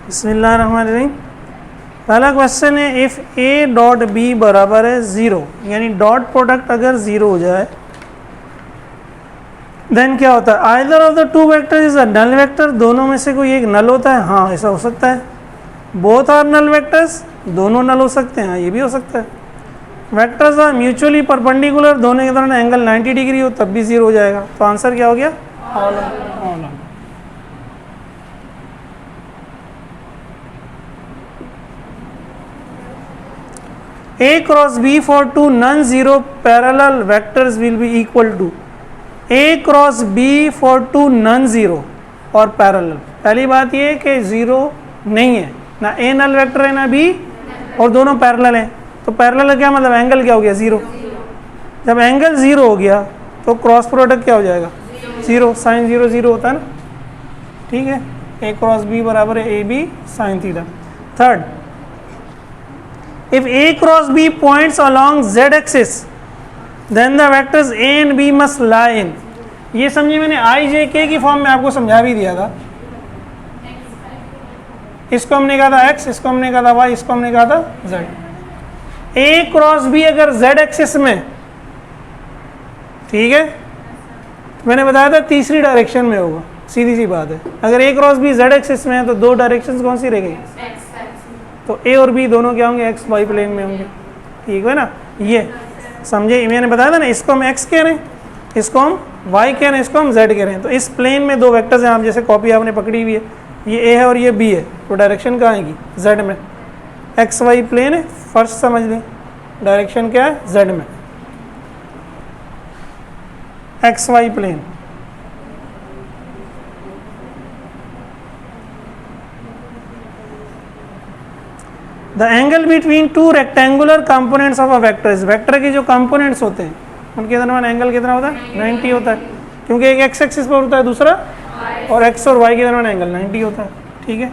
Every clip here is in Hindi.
बिस्मिल्लाहिर्रहमानिर्रहीम। पहला क्वेश्चन है इफ़ ए डॉट बी बराबर है 0, यानी डॉट प्रोडक्ट अगर 0 हो जाए देन क्या होता है? Either of the two vector is a null vector, दोनों में से कोई एक नल होता है। हाँ, ऐसा हो सकता है। बोथ आर नल वेक्टर्स, दोनों नल हो सकते हैं। हाँ, ये भी हो सकता है। वेक्टर्स आर म्यूचुअली परपेंडिकुलर, दोनों के दौरान एंगल 90 डिग्री हो तब भी 0 हो जाएगा। तो आंसर क्या हो गया? All of. A cross B for two non-zero parallel vectors will be equal to A cross B for two non-zero और पैरेलल। पहली बात ये कि ज़ीरो नहीं है, ना A नल वेक्टर है ना B, और दोनों पैरेलल हैं। तो पैरेलल का क्या मतलब? एंगल क्या हो गया? 0। जब एंगल 0 हो गया तो क्रॉस प्रोडक्ट क्या हो जाएगा? 0। साइन 0 0 होता है ना, ठीक है। A क्रॉस B बराबर है AB sine theta. Third, if A cross B points along Z axis then the vectors A and B must lie in, ये समझिए मैंने I J K की फॉर्म में आपको समझा भी दिया था। इसको हमने कहा था X, इसको हमने कहा था Y, इसको हमने कहा था Z। A क्रॉस B अगर Z एक्सिस में, ठीक है, तो मैंने बताया था तीसरी डायरेक्शन में होगा। सीधी सी बात है, अगर A cross B Z axis में है तो दो डायरेक्शंस कौन सी रह गई? तो ए और बी दोनों क्या होंगे? एक्स वाई प्लेन में होंगे, ठीक है ना। ये समझे, मैंने बताया था ना, इसको हम एक्स कह रहे हैं, इसको हम वाई कह रहे हैं, इसको हम जेड कह रहे हैं। तो इस प्लेन में दो वेक्टर्स हैं, आप जैसे कॉपी आपने पकड़ी हुई है, ये ए है और ये बी है, तो डायरेक्शन कहाँ आएगी? जेड में। एक्स वाई प्लेन है, फर्स्ट समझ लें, डायरेक्शन क्या है? जेड में, x y plane. The angle between two rectangular components of a vector, इस वेक्टर के जो कंपोनेंट्स होते हैं उनके दरमियान एंगल कितना होता है? 90 होता है, क्योंकि एक एक्स एक्सिस पर होता है दूसरा, और एक्स और वाई के दरमियान एंगल 90 होता है, ठीक है।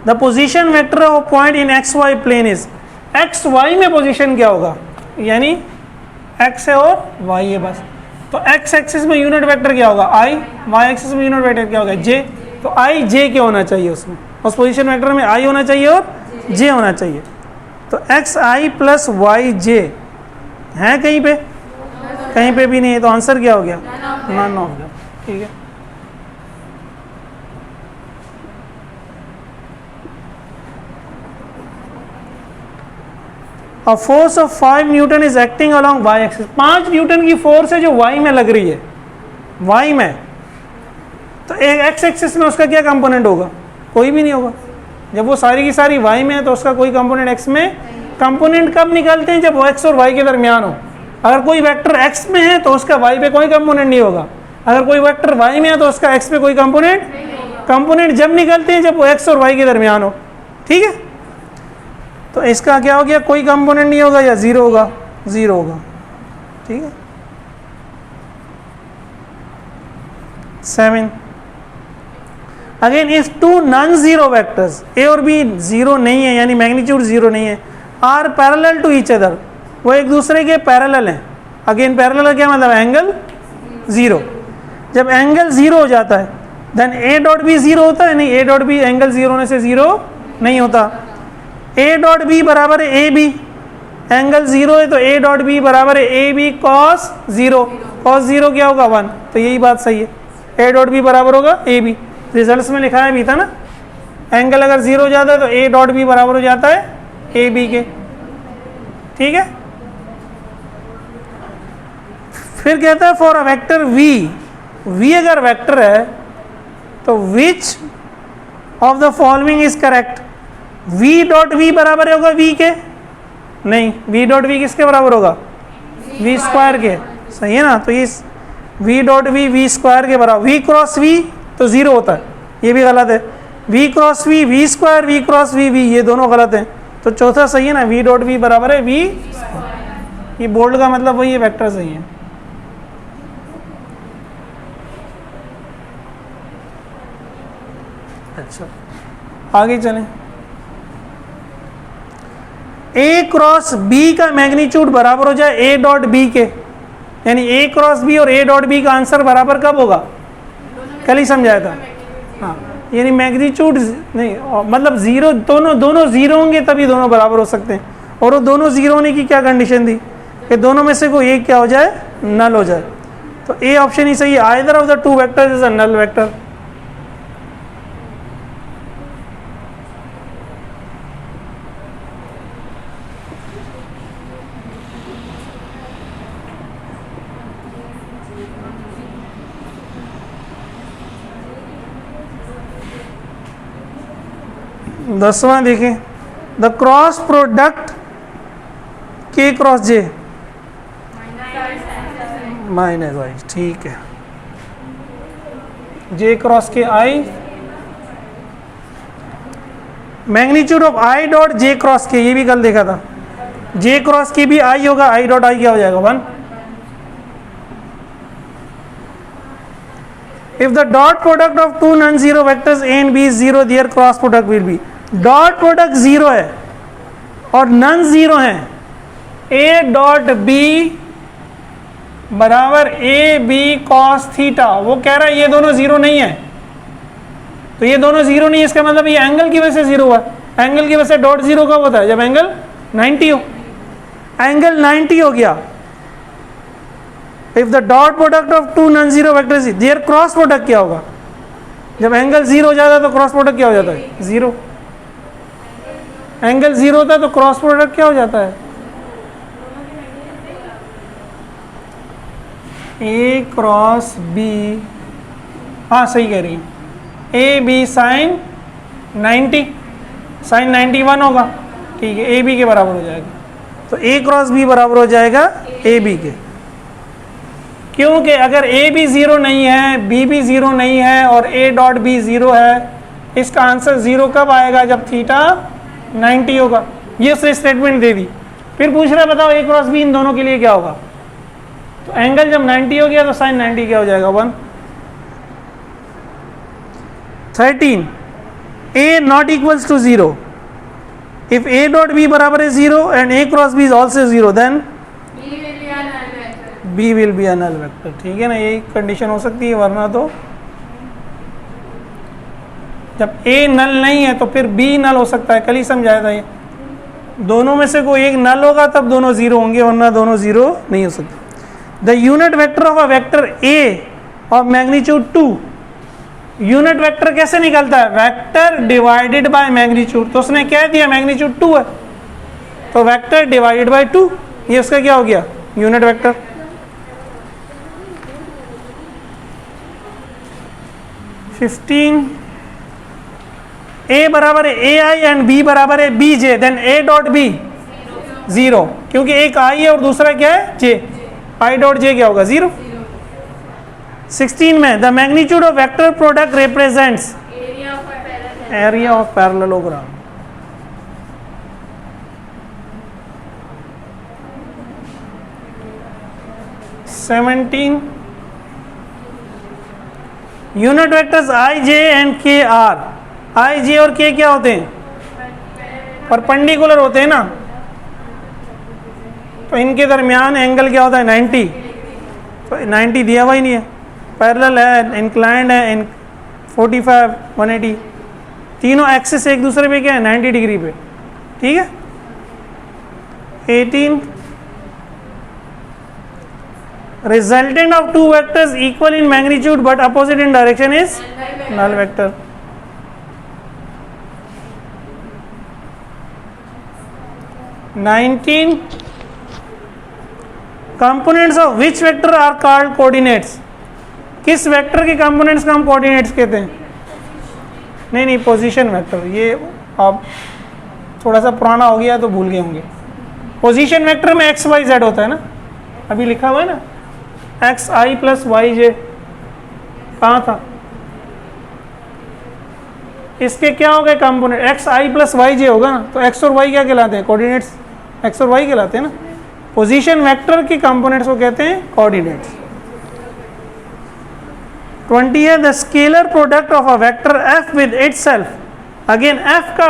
The position vector of point in x y plane is, x y में पोजीशन क्या होगा? यानी एक्स है और वाई है बस। तो एक्स एक्सिस में यूनिट वेक्टर क्या होगा? आई। वाई एक्सिस में यूनिट वेक्टर क्या होगा? जे। तो आई जे क्या होना चाहिए उसमें? उस पोजीशन वेक्टर में आई होना चाहिए और जे होना चाहिए। तो एक्स आई प्लस वाई जे है कहीं पे? कहीं पे भी नहीं है, तो आंसर क्या हो गया? नन ऑफ देम, ठीक है। A force of 5 newton is acting along y axis, 5 newton की फोर्स है जो वाई में लग रही है, वाई में। तो एक एक्स एक्सिस में उसका क्या कंपोनेंट होगा? कोई भी नहीं होगा। जब वो सारी की सारी वाई में है तो उसका कोई कंपोनेंट एक्स में। कंपोनेंट कब निकलते हैं? जब वो एक्स और वाई के दरमियान हो। अगर कोई वेक्टर एक्स में है तो उसका वाई पे कोई कंपोनेंट नहीं होगा, अगर कोई वेक्टर वाई में है तो उसका एक्स पे कोई कंपोनेंट जब निकलते हैं जब वो एक्स और वाई के दरमियान हो, ठीक है। तो इसका क्या हो गया? कोई कंपोनेंट नहीं होगा या 0 होगा? 0 होगा, ठीक है। 7, again if two non zero vectors ए और बी 0 नहीं है, यानी मैग्नीट्यूड 0 नहीं है, are parallel to each other, वो एक दूसरे के पैरेलल हैं। अगेन पैरेलल क्या मतलब? एंगल 0। जब एंगल 0 हो जाता है देन ए डॉट बी 0 होता है? नहीं, ए डॉट बी एंगल 0 होने से 0 नहीं होता। ए डॉट बी बराबर है ए बी, एंगल 0 है तो ए डॉट बी बराबर है ए बी कॉस 0, कॉस 0 क्या होगा? 1। तो यही बात सही है, ए डॉट बी बराबर होगा ए बी। रिजल्ट्स में लिखा है भी था ना, एंगल अगर 0 हो जाता है तो ए डॉट बी बराबर हो जाता है ए बी के, ठीक है। फिर कहता है for a vector v, v अगर वेक्टर है तो which of the following is correct? V dot v बराबर होगा वी के? नहीं, वी डॉट वी किसके बराबर होगा? वी स्क्वायर के, सही है ना। तो इस v dot v v square के बराबर। वी क्रॉस वी तो 0 होता है, ये भी गलत है। V cross v v square, v cross v v, ये दोनों गलत हैं। तो चौथा सही है ना, वी डॉट वी बराबर है वी। ये बोल्ड का मतलब वही है, वेक्टर सही है। अच्छा, आगे चलें। ए क्रॉस बी का मैग्नीट्यूड बराबर हो जाए ए डॉट बी के, यानी ए क्रॉस बी और ए डॉट बी का आंसर बराबर कब होगा? कल ही समझाया था। हाँ, यानी मैग्नीट्यूड नहीं, मतलब जीरो, दोनों जीरो होंगे तभी दोनों बराबर हो सकते हैं। और वो दोनों जीरो होने की क्या कंडीशन थी कि दोनों में से कोई एक क्या हो जाए, नल हो जाए। तो ए ऑप्शन ही सही है, either of the two vectors is a null vector. दसवां देखें, the cross product k cross j minus i, ठीक है, j cross k i, magnitude of i dot j cross k, ये भी कल देखा था, जे क्रॉस के भी आई होगा, आई डॉट आई क्या हो जाएगा 1। If the dot product of two non zero vectors a and b is zero, their cross product will be, dot product zero है और नॉन जीरो है, ए डॉट बी बराबर ए बी कॉस थीटा, वो कह रहा है ये दोनों जीरो नहीं है, तो ये दोनों जीरो नहीं है, इसका मतलब ये एंगल की वजह से जीरो हुआ। एंगल की वजह से डॉट जीरो कब होता है, जब एंगल 90 हो, एंगल 90 हो गया। If the dot product of two non zero vectors, their cross product क्या होगा, जब एंगल जीरो हो जाता है तो क्रॉस प्रोडक्ट क्या हो जाता है, जीरो। एंगल जीरो होता है तो क्रॉस प्रोडक्ट क्या हो जाता है, ए क्रॉस बी, हाँ सही कह रही है, ए बी साइन 90, साइन 91 होगा, ठीक है, ए बी के बराबर हो जाएगा। तो ए क्रॉस बी बराबर हो जाएगा ए बी के, क्योंकि अगर ए भी जीरो नहीं है, बी भी जीरो नहीं है और ए डॉट बी जीरो है, इसका आंसर जीरो कब आएगा, जब थीटा 90 होगा। ये उसने स्टेटमेंट दे दी। फिर पूछ रहा है बताओ ए क्रॉस बी इन दोनों के लिए क्या होगा, तो एंगल जब 90 हो गया तो साइन 90 क्या हो जाएगा 1। 13 a not equals to zero, if a dot b बराबर है zero and a cross b is also zero, then b will be a null vector, ठीक है ना, यही कंडीशन हो सकती है, वरना तो जब ए नल नहीं है तो फिर बी नल हो सकता है, कल ही समझाया था ये, दोनों में से कोई एक नल होगा तब दोनों जीरो होंगे, वरना दोनों जीरो नहीं हो सकते। The unit vector of a vector A of magnitude 2, unit vector कैसे निकलता है, वेक्टर डिवाइडेड बाय मैग्नीट्यूड, तो उसने कह दिया मैग्नीट्यूड 2 है, तो वेक्टर डिवाइडेड बाय 2, ये उसका क्या हो गया, यूनिट वेक्टर। 15 ए बराबर है ए आई एंड बी बराबर है b j, then a dot b zero, क्योंकि एक आई है और दूसरा क्या है जे, आई डॉट जे क्या होगा, जीरो। 16 में the magnitude of vector product represents area of parallelogram. Unit vectors I J and के आर, आई जे और के क्या होते हैं, परपेंडिकुलर होते हैं ना, तो इनके दरमियान एंगल क्या होता है 90, तो 90 दिया हुआ ही नहीं है, पैरेलल है, इंक्लाइंड है, 45 180, तीनों एक्सिस एक दूसरे पे क्या है 90 डिग्री पे, ठीक है। 18 resultant of two vectors equal in magnitude but opposite in direction is null vector. Nineteen components of which vector are called coordinates, किस वेक्टर के कंपोनेंट्स को हम कोऑर्डिनेट्स कहते हैं, नहीं पोजीशन वेक्टर, ये अब थोड़ा सा पुराना हो गया तो भूल गए होंगे। पोजीशन वेक्टर में एक्स वाई जेड होता है ना, अभी लिखा हुआ है ना, एक्स आई प्लस वाई जे, कहाँ था, इसके क्या हो गए कंपोनेंट, एक्स आई प्लस वाई जे होगा ना, तो एक्स और वाई क्या कहलाते हैं, कोऑर्डिनेट्स, एक्स और वाई कहलाते हैं ना। पोजीशन वेक्टर के कंपोनेंट्स को कहते हैं कोऑर्डिनेट्स। 20 है the scalar product of a vector F with itself, again F का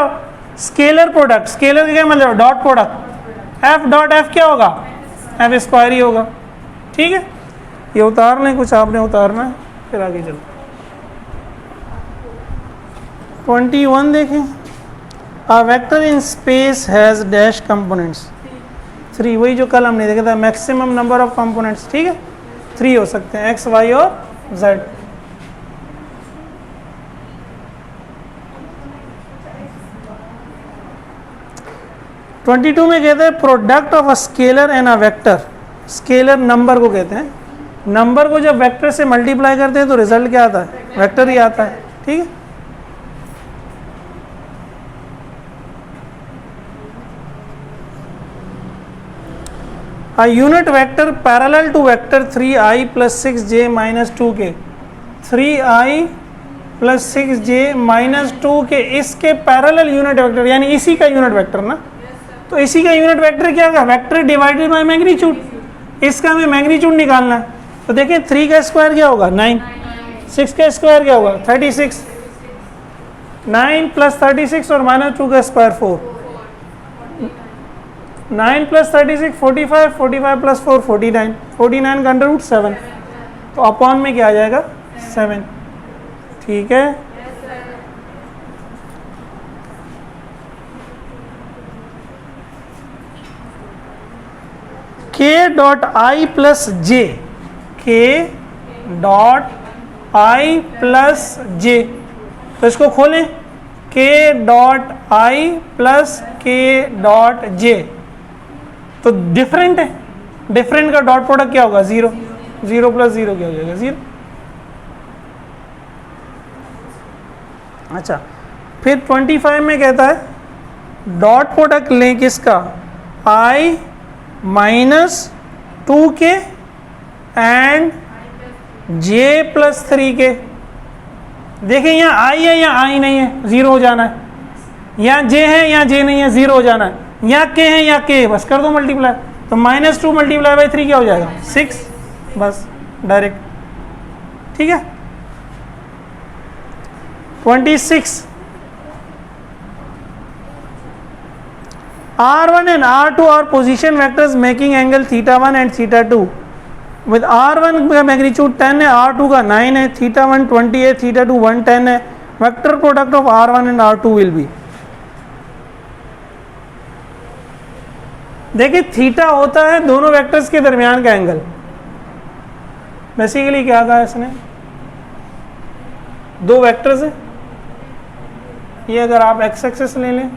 स्केलर प्रोडक्ट, स्केलर का क्या मतलब, dot product, F dot F क्या होगा, एफ स्क्वायर ही होगा, ठीक है। ये उतारना है, कुछ आपने उतारना है, फिर आगे चलो। 21 देखें, a vector in space has dash components 3, वही जो कल हमने देखा था, मैक्सिमम नंबर ऑफ कंपोनेंट्स, ठीक है 3 हो सकते हैं, एक्स वाई और जेड। ट्वेंटी टू में कहते हैं product of a scalar and a vector, scalar number को कहते हैं, नंबर को जब वेक्टर से मल्टीप्लाई करते हैं तो रिजल्ट क्या आता है, वेक्टर ही आता है, ठीक है। A unit vector parallel to vector 3i plus 6j minus 2k, 3i plus 6j minus 2k इसके पैरेलल यूनिट वेक्टर, यानी इसी का यूनिट वेक्टर ना, तो इसी का यूनिट वेक्टर क्या होगा, वेक्टर डिवाइडेड बाय मैग्नीट्यूड, इसका हमें मैग्नीट्यूड निकालना है। तो देखिए 3 का स्क्वायर क्या होगा 9, 6 का स्क्वायर क्या होगा 36, 9 प्लस 36 और माइनस 2 का स्क्वायर 4, 9 प्लस 36 45, 45 प्लस 4 49, 49 का अंडर रूट 7, तो अपॉन में क्या आ जाएगा 7, ठीक है। k dot i plus j, k dot i plus j, तो इसको खोलें, k dot i plus k dot j, तो डिफरेंट है, डिफरेंट का डॉट प्रोडक्ट क्या होगा 0, 0 प्लस 0 क्या हो जाएगा 0। अच्छा, फिर 25 में कहता है डॉट प्रोडक्ट लें किसका, i minus 2k and j plus 3k। देखिए यहाँ i है, यहाँ i नहीं है, 0 हो जाना है, यहाँ j है, यहाँ j नहीं है, 0 हो जाना है, यहाँ k है, यहाँ k है, बस कर दो मल्टीप्लाई, तो -2 मल्टीप्लाई बाई 3 क्या हो जाएगा 6, बस डायरेक्ट, ठीक है। 26 R1 and R2 are position vectors making angle θ1 and θ2 with R1 का मैग्नीट्यूड 10 है, R2 का 9 है, θ1 20 है, θ2 110 है, vector product of R1 and R2 will be. देखिए थीटा होता है दोनों वेक्टर्स के दरमियान का एंगल, बेसिकली क्या कहा इसने, दो वेक्टर्स हैं, ये अगर आप एक्स एक्सिस ले लें,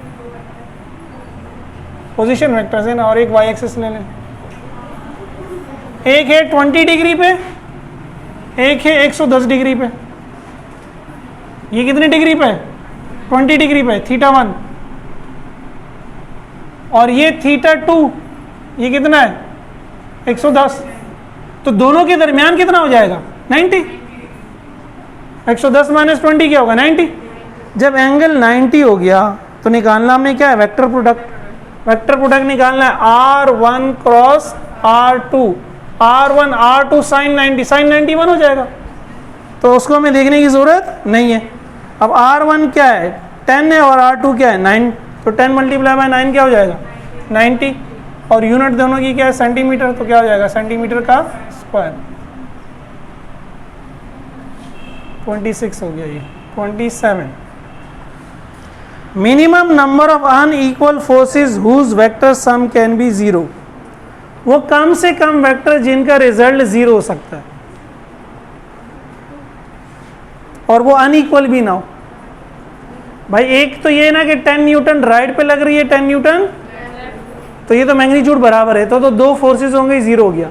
पोजीशन वेक्टर्स है ना, और एक वाई एक्सिस ले लें, एक है 20 डिग्री पे, एक है 110 डिग्री पे, ये कितने डिग्री पे 20 डिग्री पे θ1, और ये θ2 ये कितना है 110, तो दोनों के दरमियान कितना हो जाएगा 90, 110 माइनस 20 क्या होगा 90। जब एंगल 90 हो गया तो निकालना हमने क्या है वेक्टर प्रोडक्ट, वेक्टर प्रोडक्ट निकालना है R1 cross R2, R1 R2 sign 90, sign 91 हो जाएगा, तो उसको हमें देखने की ज़रूरत नहीं है। अब R1 क्या है 10 है और R2 क्या है 9, तो 10 मल्टीप्लाई बाय 9 क्या हो जाएगा 90, और यूनिट दोनों की क्या है सेंटीमीटर, तो क्या हो जाएगा सेंटीमीटर का स्क्वायर। 26 हो गया ये। 27 minimum number of unequal forces whose vector sum can be 0, वो कम से कम वेक्टर जिनका रिजल्ट 0 हो सकता है और वो अनइक्वल भी ना हो। भाई एक तो ये ना कि 10 न्यूटन राइट पे लग रही है 10 न्यूटन, तो ये तो मैग्नीट्यूड बराबर है, तो दो फोर्सेस होंगे 0 हो गया।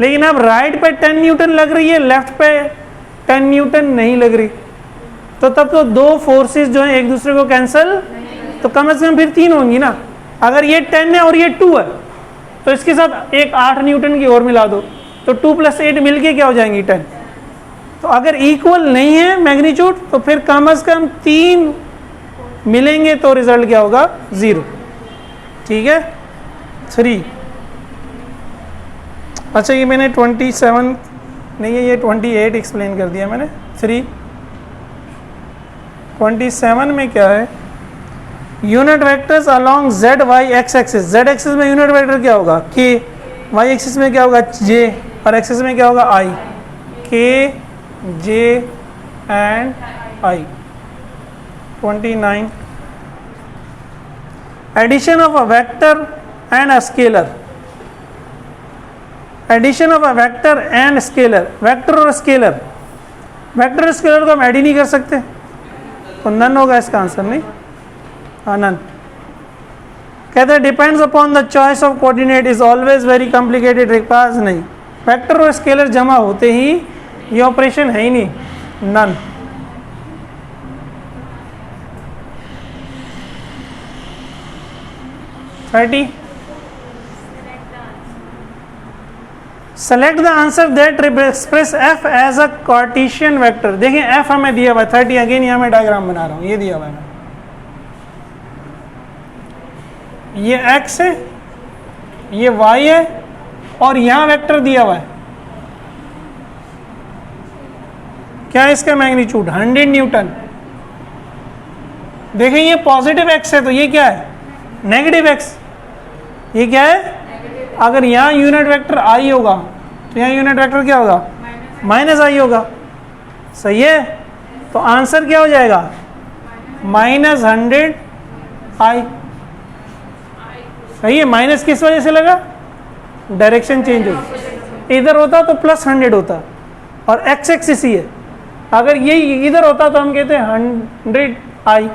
लेकिन अब राइट पे 10 न्यूटन लग रही है, लेफ्ट पे 10 न्यूटन नहीं लग रही, तो तब तो दो फोर्सेस जो है एक दूसरे को कैंसिल, तो कम से कम फिर 3 होंगी ना। अगर ये 10 है और ये 2 है तो इसके साथ एक 8 न्यूटन की और मिला दो, तो 2 + 8 मिलके क्या हो जाएंगी 10। तो अगर इक्वल नहीं है मैग्नीट्यूड तो फिर कम से कम 3 मिलेंगे तो रिजल्ट क्या होगा 0, ठीक है। 3 अच्छा ये मैंने 27 नहीं है, ये 28 एक्सप्लेन कर दिया मैंने। 3 27 में क्या है, unit vectors along z y x axis, z axis में यूनिट वेक्टर क्या होगा k, y एक्सिस में क्या होगा j, और एक्सिस में क्या होगा i, k j and i। 29. Addition of a vector and a scalar. Addition of a vector and scalar. Vector और scalar. Vector और scalar को हम ऐड ही नहीं कर सकते, तो नन होगा इसका आंसर, नहीं? हाँ, नन। कहते हैं depends upon the choice of coordinate is always very complicated, requires नहीं। वेक्टर और स्केलर जमा होते ही ये ऑपरेशन है ही नहीं, none. Select the answer that express f as a Cartesian vector. देखिए एफ हमें दिया हुआ है 30, अगेन यहाँ मैं डायग्राम बना रहा हूँ, ये दिया हुआ है, ये x है, ये y है, और यहां वेक्टर दिया हुआ है, क्या है इसका मैग्नीट्यूड 100 न्यूटन। देखें ये पॉजिटिव x है तो ये क्या है नेगेटिव x, ये क्या है, अगर यहाँ यूनिट वेक्टर i होगा तो यहाँ यूनिट वेक्टर क्या होगा माइनस i होगा, सही है। तो आंसर क्या हो जाएगा -100i, सही है। माइनस किस वजह से लगा, डायरेक्शन चेंज होगी, इधर होता तो +100 होता और x एक्सिस ही है, अगर ये इधर होता तो हम कहते हैं 100i,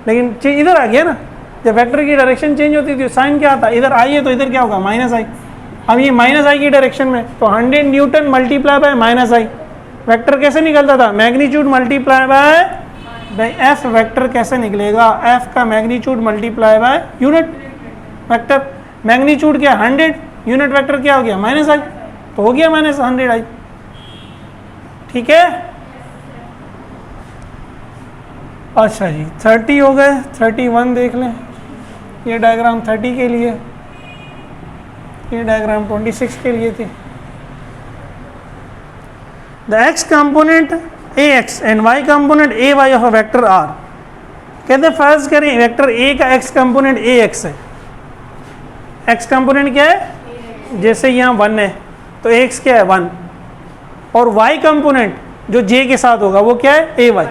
लेकिन इधर आ गया ना, जब वेक्टर की डायरेक्शन चेंज होती थी साइन क्या आता, इधर i है तो इधर क्या होगा -i। अब ये -i की डायरेक्शन में तो 100 Newton multiply by -i, vector कैसे निकलता था magnitude multiply by F, vector कैसे निकलेगा f का magnitude multiply by unit vector, magnitude क्या 100, यूनिट वेक्टर क्या हो गया -i, तो हो गया -100i, ठीक है। अच्छा जी 30 हो गए, 31 देख लें, ये डायग्राम 30 के लिए, ये डायग्राम 26 के लिए थी। The x component ax and y component ay of a vector r। कहते हैं फर्ज करें वेक्टर a का x कंपोनेंट ax है, x कंपोनेंट क्या है, जैसे यहाँ 1 है तो ax क्या है 1, और y कंपोनेंट जो j के साथ होगा वो क्या है ay।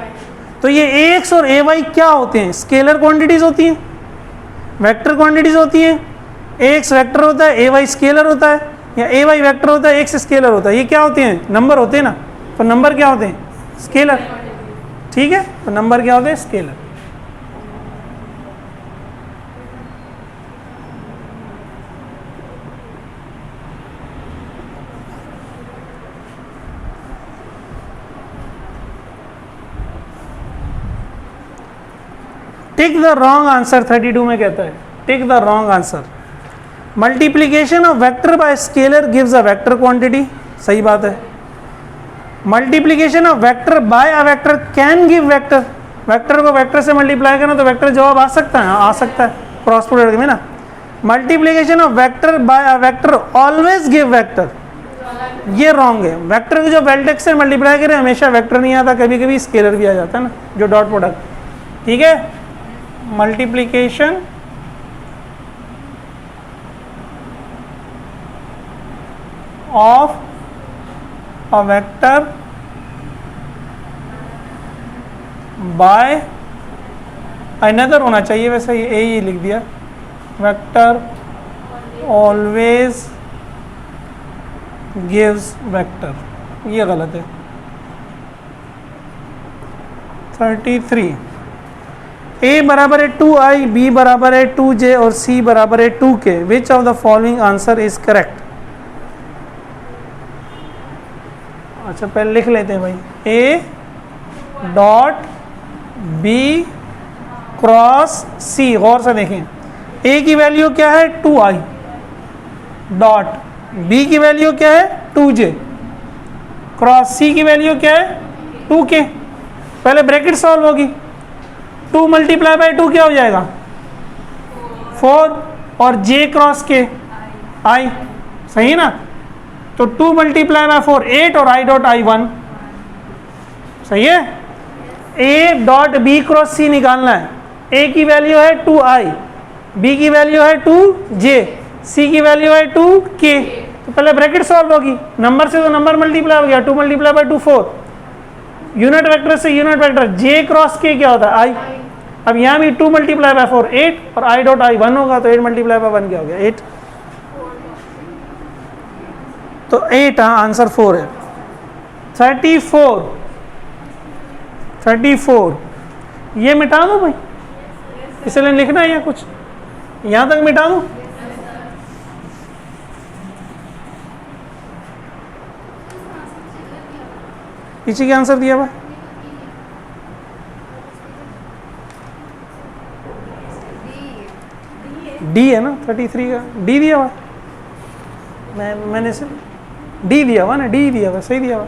तो ये ax और ay क्या होते हैं, स्केलर क्वांटिटीज होती हैं, वेक्टर क्वांटिटीज होती हैं। ax वेक्टर होता है, ay स्केलर होता है, या ay वेक्टर होता है, x स्केलर होता है, ये क्या होते हैं नंबर होते हैं ना, तो नंबर क्या होते हैं स्केलर, ठीक है। तो नंबर क्या होते हैं scalar. Tick the wrong answer 32 में कहता है, tick the wrong answer. Multiplication of vector by scalar gives a vector quantity, सही बात है। Multiplication of vector by a vector can give vector, vector को वेक्टर से मल्टीप्लाई करना तो वेक्टर जवाब आ सकता है, आ सकता है क्रॉस प्रोडक्ट में ना। Multiplication of vector by a vector always give vector, ये रॉन्ग है। वेक्टर को जो वेल्टेक्स से मल्टीप्लाई करें हमेशा वेक्टर नहीं आता, कभी कभी स्केलर भी आ जाता है ना, जो डॉट प्रोडक्ट, ठीक है। Multiplication of a vector by another होना चाहिए, वैसे ये ही लिख दिया, वेक्टर ऑलवेज गिव्स वेक्टर, ये गलत है। 33 a बराबर है 2i, b बराबर है 2j और c बराबर है 2k, which of the following answer is correct. अच्छा पहले लिख लेते हैं भाई, a dot b cross c, गौर से देखें, a की वैल्यू क्या है 2i डॉट, b की वैल्यू क्या है 2j, क्रॉस c की वैल्यू क्या है 2k। पहले ब्रैकेट सॉल्व होगी, 2 मल्टीप्लाई बाय 2 क्या हो जाएगा 4, और j क्रॉस k i, सही है ना। तो 2 मल्टीप्लाई बाय 4 8 और i डॉट i 1, सही है। a dot b cross c निकालना है, a की वैल्यू है 2i, b की वैल्यू है 2j, c की वैल्यू है 2k। तो पहले ब्रैकेट सॉल्व होगी, नंबर से तो नंबर मल्टीप्लाई हो गया, 2 मल्टीप्लाई बाय 2 4, यूनिट वेक्टर से यूनिट वेक्टर जे क्रॉस के क्या होता है आई। अब यहाँ भी 2 मल्टीप्लाई बाय 4 8 और आई डॉट आई 1 होगा, तो 8 मल्टीप्लाई बाय 1 क्या हो गया 8, तो 8, हाँ आंसर 4 है। 34 ये मिटा दो भाई, इसलिए लिखना है या कुछ यहाँ तक मिटा दो। पीछे क्या आंसर दिया हुआ डी है ना, 33 का डी दिया हुआ, मैंने से डी दिया हुआ ना, डी दिया हुआ, सही दिया हुआ।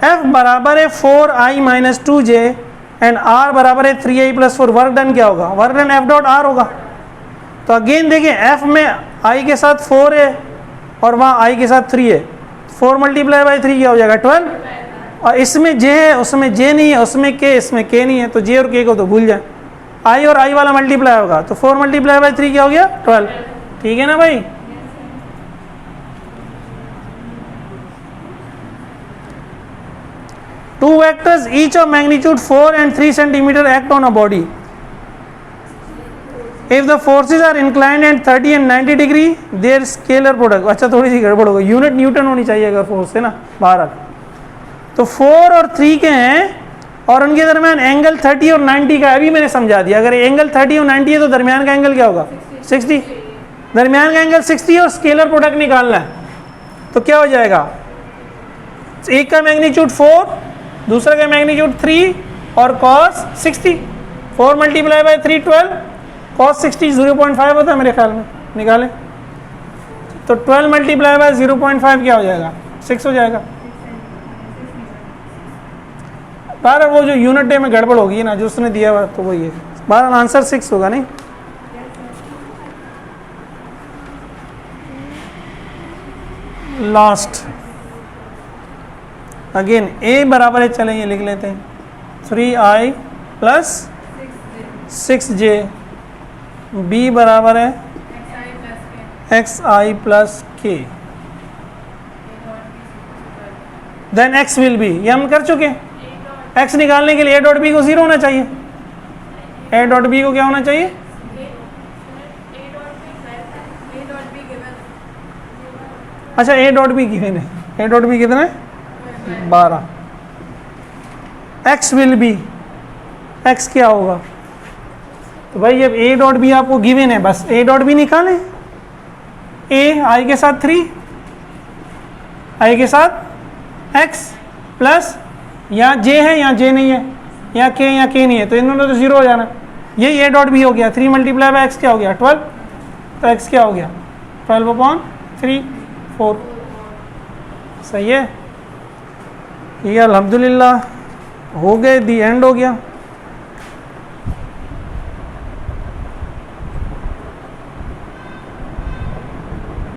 एफ बराबर है 4i minus 2j and are बराबर है 3i प्लस 4। वर्क डन क्या होगा, work done F dot are होगा। तो अगेन देखिए एफ में i के साथ 4 है और वहाँ i के साथ 3 है, 4 मल्टीप्लाई बाई 3 क्या हो जाएगा 12, और इसमें j है उसमें j नहीं है, उसमें k इसमें k नहीं है, तो j और k को तो भूल जाए, i और i वाला मल्टीप्लाई होगा, तो 4 मल्टीप्लाई बाई 3 क्या हो गया 12। ठीक है ना भाई। Two vectors each of magnitude 4 and 3 centimeter act on a body. If the forces are inclined at 30 and 90 degree, their scalar product, अच्छा थोड़ी सी गड़बड़ हो गई, यूनिट न्यूटन होनी चाहिए अगर फोर्स है ना बाहर। तो 4 और 3 के हैं और उनके दरमियान एंगल 30 और 90 का, अभी मैंने समझा दिया। अगर एंगल 30 और 90 है तो दरमियान का एंगल क्या होगा 60, दरमियान का एंगल 60 और स्केलर प्रोडक्ट निकालना है, तो क्या हो जाएगा, एक का मैग्नीट्यूड 4, दूसरा का मैग्नीट्यूड 3 और cos 60, 4 मल्टीप्लाई बाई 3 12, cos 60 0.5 होता है मेरे ख्याल में, निकालें तो 12 मल्टीप्लाई बाई 0.5 क्या हो जाएगा 6 हो जाएगा। बारह वो जो यूनिट डे में गड़बड़ होगी ना जो उसने दिया हुआ, तो वही है, 12 आंसर 6 होगा नहीं। लास्ट अगेन a बराबर है, चलें ये लिख लेते हैं 3i प्लस 6j, b बराबर है xi plus k, then x will be, ये हम कर चुके हैं। x निकालने के लिए a डॉट b को 0 होना चाहिए, a डॉट b को क्या होना चाहिए, अच्छा a डॉट b गिवन है, a डॉट b कितना है 12, x विल बी, x क्या होगा, तो भाई जब a डॉट बी आपको गिवन है बस a डॉट बी निकालें, a i के साथ 3, i के साथ x प्लस यहाँ j है यहाँ j नहीं है, यहाँ k नहीं है, तो इन दोनों तो 0 हो जाना, यही a डॉट बी हो गया। 3 मल्टीप्लाई बाई x क्या हो गया 12, तो x क्या हो गया 12/3 4, सही है। ये अल्हम्दुलिल्लाह हो गए, दी एंड हो गया।